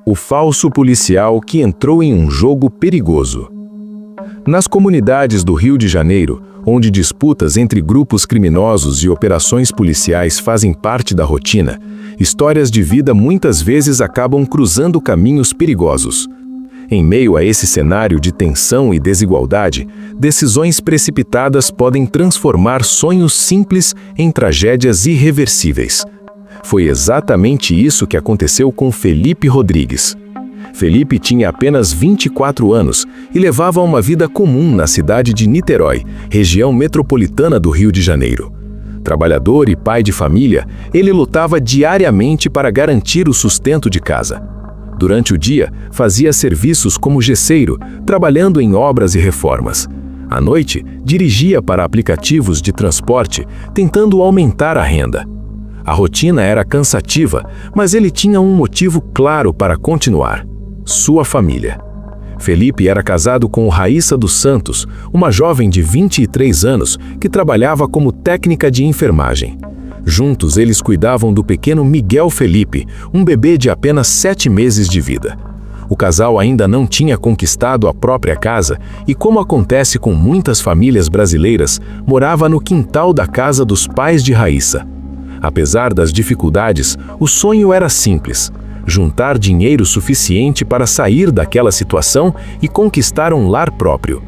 O falso policial que entrou em um jogo perigoso. Nas comunidades do Rio de Janeiro, onde disputas entre grupos criminosos e operações policiais fazem parte da rotina, histórias de vida muitas vezes acabam cruzando caminhos perigosos. Em meio a esse cenário de tensão e desigualdade, decisões precipitadas podem transformar sonhos simples em tragédias irreversíveis. Foi exatamente isso que aconteceu com Felipe Rodrigues. Felipe tinha apenas 24 anos e levava uma vida comum na cidade de Niterói, região metropolitana do Rio de Janeiro. Trabalhador e pai de família, ele lutava diariamente para garantir o sustento de casa. Durante o dia, fazia serviços como gesseiro, trabalhando em obras e reformas. À noite, dirigia para aplicativos de transporte, tentando aumentar a renda. A rotina era cansativa, mas ele tinha um motivo claro para continuar: sua família. Felipe era casado com Raíssa dos Santos, uma jovem de 23 anos que trabalhava como técnica de enfermagem. Juntos, eles cuidavam do pequeno Miguel Felipe, um bebê de apenas 7 meses de vida. O casal ainda não tinha conquistado a própria casa e, como acontece com muitas famílias brasileiras, morava no quintal da casa dos pais de Raíssa. Apesar das dificuldades, o sonho era simples: juntar dinheiro suficiente para sair daquela situação e conquistar um lar próprio.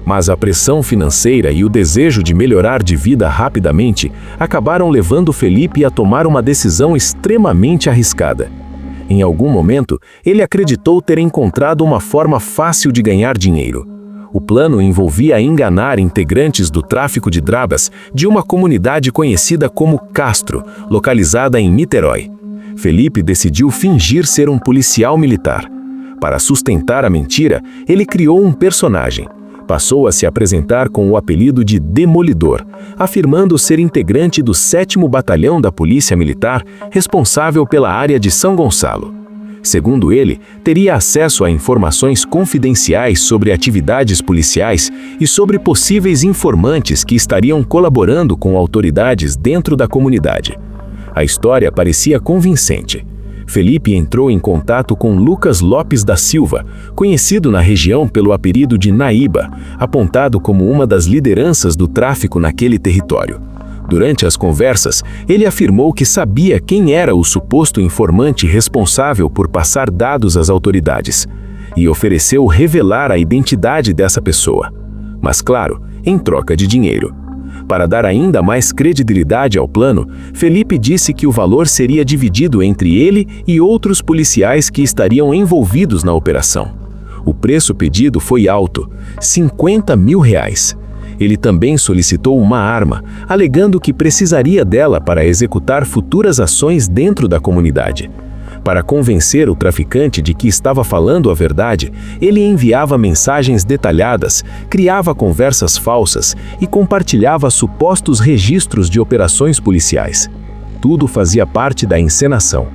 Mas a pressão financeira e o desejo de melhorar de vida rapidamente acabaram levando Felipe a tomar uma decisão extremamente arriscada. Em algum momento, ele acreditou ter encontrado uma forma fácil de ganhar dinheiro. O plano envolvia enganar integrantes do tráfico de drogas de uma comunidade conhecida como Castro, localizada em Niterói. Felipe decidiu fingir ser um policial militar. Para sustentar a mentira, ele criou um personagem. Passou a se apresentar com o apelido de Demolidor, afirmando ser integrante do 7º Batalhão da Polícia Militar, responsável pela área de São Gonçalo. Segundo ele, teria acesso a informações confidenciais sobre atividades policiais e sobre possíveis informantes que estariam colaborando com autoridades dentro da comunidade. A história parecia convincente. Felipe entrou em contato com Lucas Lopes da Silva, conhecido na região pelo apelido de Naíba, apontado como uma das lideranças do tráfico naquele território. Durante as conversas, ele afirmou que sabia quem era o suposto informante responsável por passar dados às autoridades e ofereceu revelar a identidade dessa pessoa. Mas, claro, em troca de dinheiro. Para dar ainda mais credibilidade ao plano, Felipe disse que o valor seria dividido entre ele e outros policiais que estariam envolvidos na operação. O preço pedido foi alto, R$50 mil. Ele também solicitou uma arma, alegando que precisaria dela para executar futuras ações dentro da comunidade. Para convencer o traficante de que estava falando a verdade, ele enviava mensagens detalhadas, criava conversas falsas e compartilhava supostos registros de operações policiais. Tudo fazia parte da encenação.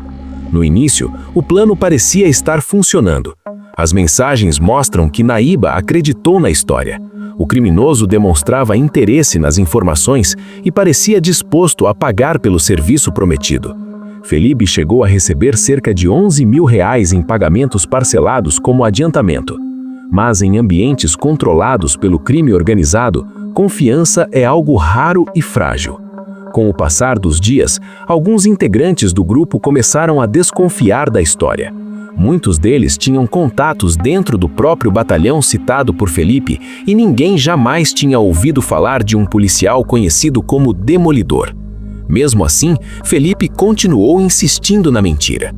No início, o plano parecia estar funcionando. As mensagens mostram que Naíba acreditou na história. O criminoso demonstrava interesse nas informações e parecia disposto a pagar pelo serviço prometido. Felipe chegou a receber cerca de R$11 mil em pagamentos parcelados como adiantamento. Mas em ambientes controlados pelo crime organizado, confiança é algo raro e frágil. Com o passar dos dias, alguns integrantes do grupo começaram a desconfiar da história. Muitos deles tinham contatos dentro do próprio batalhão citado por Felipe e ninguém jamais tinha ouvido falar de um policial conhecido como Demolidor. Mesmo assim, Felipe continuou insistindo na mentira.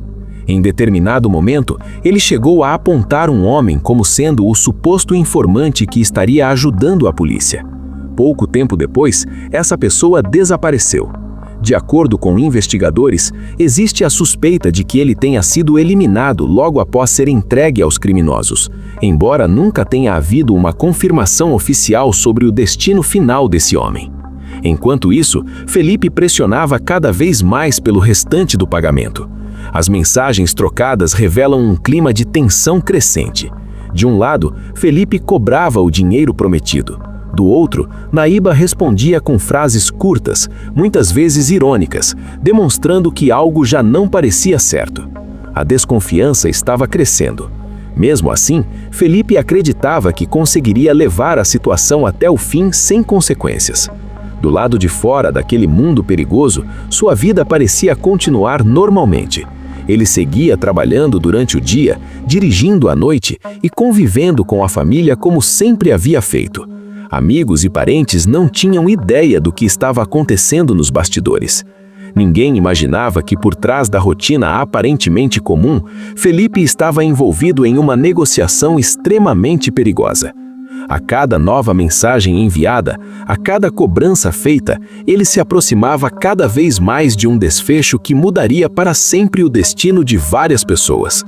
Em determinado momento, ele chegou a apontar um homem como sendo o suposto informante que estaria ajudando a polícia. Pouco tempo depois, essa pessoa desapareceu. De acordo com investigadores, existe a suspeita de que ele tenha sido eliminado logo após ser entregue aos criminosos, embora nunca tenha havido uma confirmação oficial sobre o destino final desse homem. Enquanto isso, Felipe pressionava cada vez mais pelo restante do pagamento. As mensagens trocadas revelam um clima de tensão crescente. De um lado, Felipe cobrava o dinheiro prometido. Do outro, Naíba respondia com frases curtas, muitas vezes irônicas, demonstrando que algo já não parecia certo. A desconfiança estava crescendo. Mesmo assim, Felipe acreditava que conseguiria levar a situação até o fim sem consequências. Do lado de fora daquele mundo perigoso, sua vida parecia continuar normalmente. Ele seguia trabalhando durante o dia, dirigindo à noite e convivendo com a família como sempre havia feito. Amigos e parentes não tinham ideia do que estava acontecendo nos bastidores. Ninguém imaginava que por trás da rotina aparentemente comum, Felipe estava envolvido em uma negociação extremamente perigosa. A cada nova mensagem enviada, a cada cobrança feita, ele se aproximava cada vez mais de um desfecho que mudaria para sempre o destino de várias pessoas.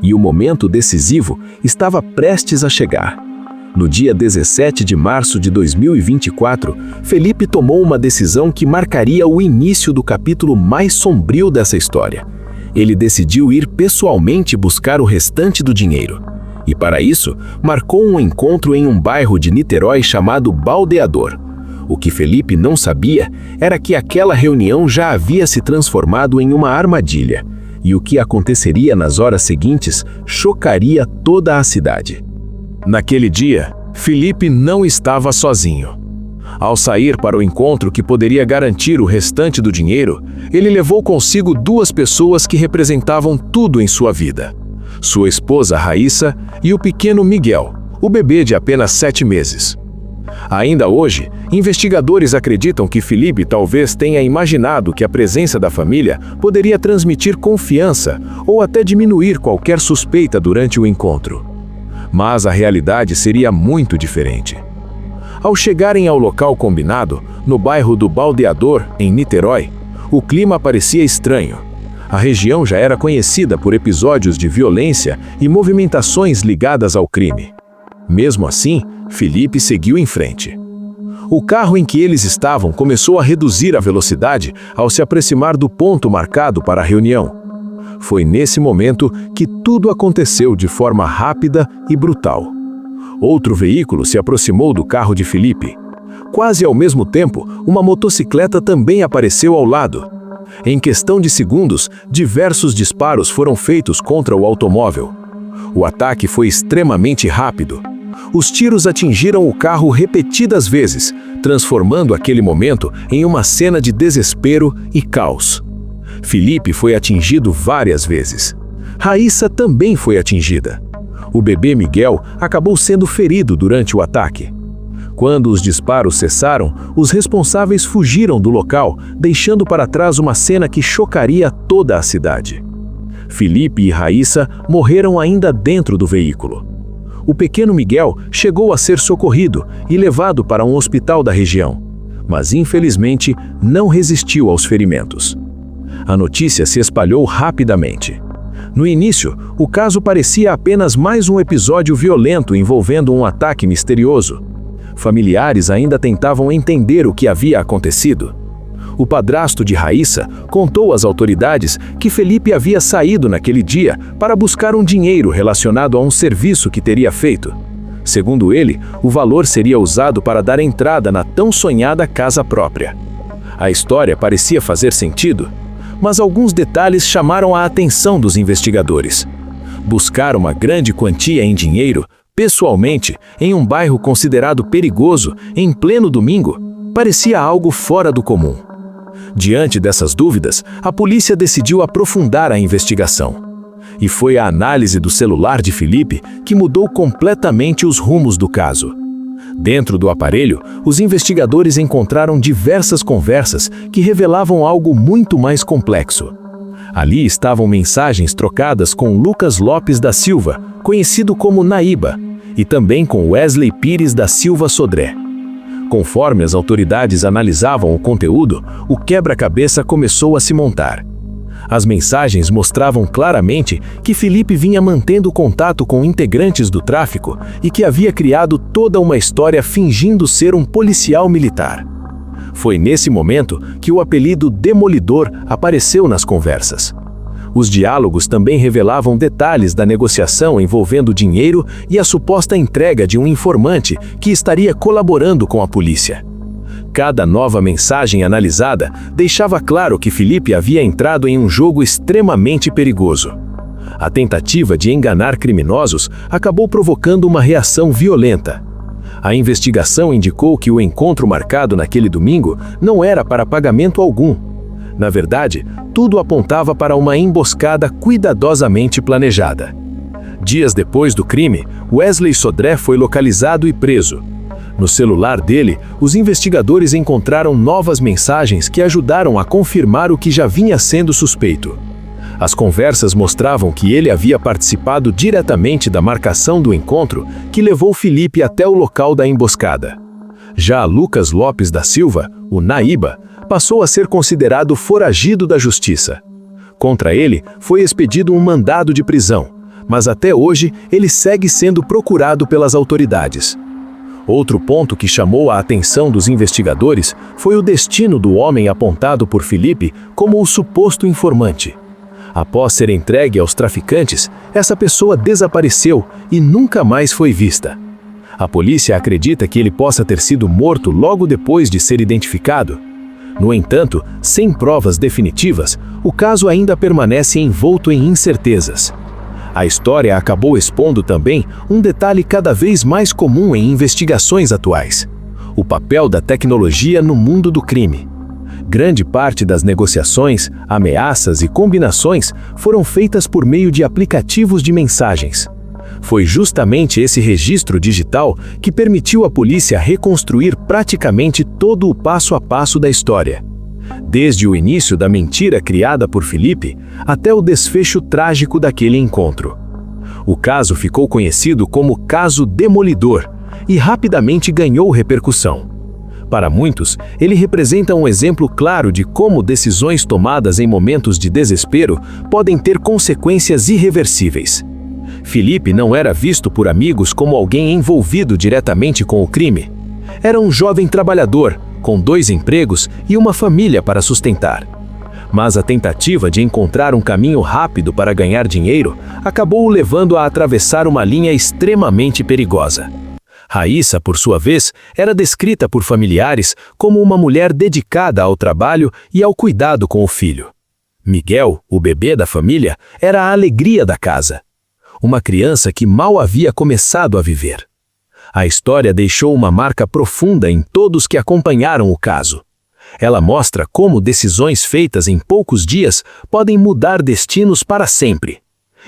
E o momento decisivo estava prestes a chegar. No dia 17 de março de 2024, Felipe tomou uma decisão que marcaria o início do capítulo mais sombrio dessa história. Ele decidiu ir pessoalmente buscar o restante do dinheiro. E para isso, marcou um encontro em um bairro de Niterói chamado Baldeador. O que Felipe não sabia era que aquela reunião já havia se transformado em uma armadilha. E o que aconteceria nas horas seguintes chocaria toda a cidade. Naquele dia, Felipe não estava sozinho. Ao sair para o encontro que poderia garantir o restante do dinheiro, ele levou consigo duas pessoas que representavam tudo em sua vida: sua esposa Raíssa e o pequeno Miguel, o bebê de apenas 7 meses. Ainda hoje, investigadores acreditam que Felipe talvez tenha imaginado que a presença da família poderia transmitir confiança ou até diminuir qualquer suspeita durante o encontro. Mas a realidade seria muito diferente. Ao chegarem ao local combinado, no bairro do Baldeador, em Niterói, o clima parecia estranho. A região já era conhecida por episódios de violência e movimentações ligadas ao crime. Mesmo assim, Felipe seguiu em frente. O carro em que eles estavam começou a reduzir a velocidade ao se aproximar do ponto marcado para a reunião. Foi nesse momento que tudo aconteceu de forma rápida e brutal. Outro veículo se aproximou do carro de Felipe. Quase ao mesmo tempo, uma motocicleta também apareceu ao lado. Em questão de segundos, diversos disparos foram feitos contra o automóvel. O ataque foi extremamente rápido. Os tiros atingiram o carro repetidas vezes, transformando aquele momento em uma cena de desespero e caos. Felipe foi atingido várias vezes. Raíssa também foi atingida. O bebê Miguel acabou sendo ferido durante o ataque. Quando os disparos cessaram, os responsáveis fugiram do local, deixando para trás uma cena que chocaria toda a cidade. Felipe e Raíssa morreram ainda dentro do veículo. O pequeno Miguel chegou a ser socorrido e levado para um hospital da região, mas infelizmente não resistiu aos ferimentos. A notícia se espalhou rapidamente. No início, o caso parecia apenas mais um episódio violento envolvendo um ataque misterioso. Familiares ainda tentavam entender o que havia acontecido. O padrasto de Raíssa contou às autoridades que Felipe havia saído naquele dia para buscar um dinheiro relacionado a um serviço que teria feito. Segundo ele, o valor seria usado para dar entrada na tão sonhada casa própria. A história parecia fazer sentido, mas alguns detalhes chamaram a atenção dos investigadores. Buscar uma grande quantia em dinheiro, pessoalmente, em um bairro considerado perigoso, em pleno domingo, parecia algo fora do comum. Diante dessas dúvidas, a polícia decidiu aprofundar a investigação. E foi a análise do celular de Felipe que mudou completamente os rumos do caso. Dentro do aparelho, os investigadores encontraram diversas conversas que revelavam algo muito mais complexo. Ali estavam mensagens trocadas com Lucas Lopes da Silva, conhecido como Naíba, e também com Wesley Pires da Silva Sodré. Conforme as autoridades analisavam o conteúdo, o quebra-cabeça começou a se montar. As mensagens mostravam claramente que Felipe vinha mantendo contato com integrantes do tráfico e que havia criado toda uma história fingindo ser um policial militar. Foi nesse momento que o apelido Demolidor apareceu nas conversas. Os diálogos também revelavam detalhes da negociação envolvendo dinheiro e a suposta entrega de um informante que estaria colaborando com a polícia. Cada nova mensagem analisada deixava claro que Felipe havia entrado em um jogo extremamente perigoso. A tentativa de enganar criminosos acabou provocando uma reação violenta. A investigação indicou que o encontro marcado naquele domingo não era para pagamento algum. Na verdade, tudo apontava para uma emboscada cuidadosamente planejada. Dias depois do crime, Wesley Sodré foi localizado e preso. No celular dele, os investigadores encontraram novas mensagens que ajudaram a confirmar o que já vinha sendo suspeito. As conversas mostravam que ele havia participado diretamente da marcação do encontro que levou Felipe até o local da emboscada. Já Lucas Lopes da Silva, o Naíba, passou a ser considerado foragido da justiça. Contra ele, foi expedido um mandado de prisão, mas até hoje ele segue sendo procurado pelas autoridades. Outro ponto que chamou a atenção dos investigadores foi o destino do homem apontado por Felipe como o suposto informante. Após ser entregue aos traficantes, essa pessoa desapareceu e nunca mais foi vista. A polícia acredita que ele possa ter sido morto logo depois de ser identificado. No entanto, sem provas definitivas, o caso ainda permanece envolto em incertezas. A história acabou expondo também um detalhe cada vez mais comum em investigações atuais: o papel da tecnologia no mundo do crime. Grande parte das negociações, ameaças e combinações foram feitas por meio de aplicativos de mensagens. Foi justamente esse registro digital que permitiu à polícia reconstruir praticamente todo o passo a passo da história. Desde o início da mentira criada por Felipe até o desfecho trágico daquele encontro. O caso ficou conhecido como Caso Demolidor e rapidamente ganhou repercussão. Para muitos, ele representa um exemplo claro de como decisões tomadas em momentos de desespero podem ter consequências irreversíveis. Felipe não era visto por amigos como alguém envolvido diretamente com o crime. Era um jovem trabalhador, com 2 empregos e uma família para sustentar. Mas a tentativa de encontrar um caminho rápido para ganhar dinheiro acabou o levando a atravessar uma linha extremamente perigosa. Raíssa, por sua vez, era descrita por familiares como uma mulher dedicada ao trabalho e ao cuidado com o filho. Miguel, o bebê da família, era a alegria da casa. Uma criança que mal havia começado a viver. A história deixou uma marca profunda em todos que acompanharam o caso. Ela mostra como decisões feitas em poucos dias podem mudar destinos para sempre.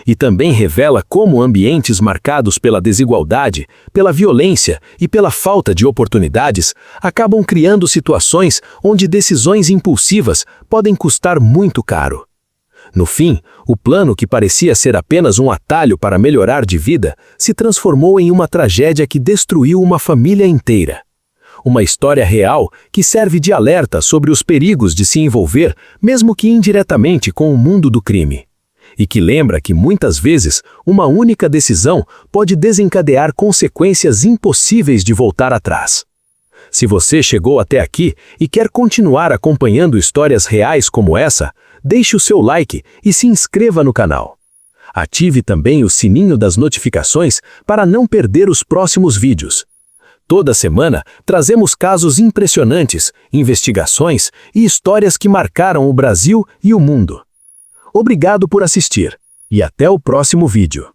E também revela como ambientes marcados pela desigualdade, pela violência e pela falta de oportunidades acabam criando situações onde decisões impulsivas podem custar muito caro. No fim, o plano que parecia ser apenas um atalho para melhorar de vida se transformou em uma tragédia que destruiu uma família inteira. Uma história real que serve de alerta sobre os perigos de se envolver, mesmo que indiretamente, com o mundo do crime. E que lembra que muitas vezes uma única decisão pode desencadear consequências impossíveis de voltar atrás. Se você chegou até aqui e quer continuar acompanhando histórias reais como essa, deixe o seu like e se inscreva no canal. Ative também o sininho das notificações para não perder os próximos vídeos. Toda semana trazemos casos impressionantes, investigações e histórias que marcaram o Brasil e o mundo. Obrigado por assistir e até o próximo vídeo.